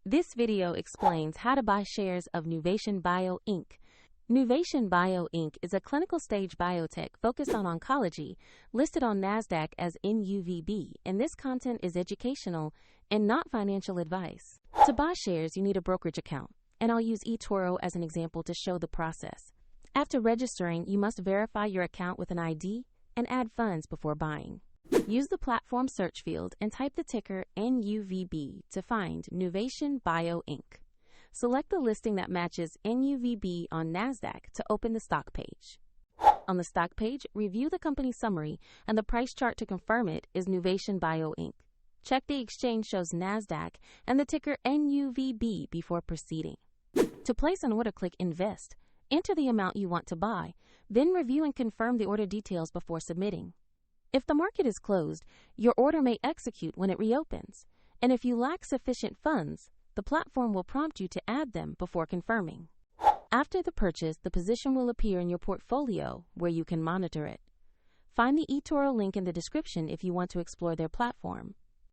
This video explains how to buy shares of Nuvation Bio Inc. Nuvation Bio Inc. is a clinical stage biotech focused on oncology, listed on NASDAQ as NUVB, and this content is educational and not financial advice. To buy shares, you need a brokerage account, and I'll use eToro as an example to show the process. After registering, you must verify your account with an ID and add funds before buying. Use the platform search field and type the ticker NUVB to find Nuvation Bio Inc. Select the listing that matches NUVB on NASDAQ to open the stock page. On the stock page, review the company summary, and the price chart to confirm it is Nuvation Bio Inc. Check the exchange shows NASDAQ and the ticker NUVB before proceeding. To place an order, click Invest. Enter the amount you want to buy, then review and confirm the order details before submitting. If the market is closed, your order may execute when it reopens, and if you lack sufficient funds, the platform will prompt you to add them before confirming. After the purchase, the position will appear in your portfolio where you can monitor it. Find the eToro link in the description if you want to explore their platform.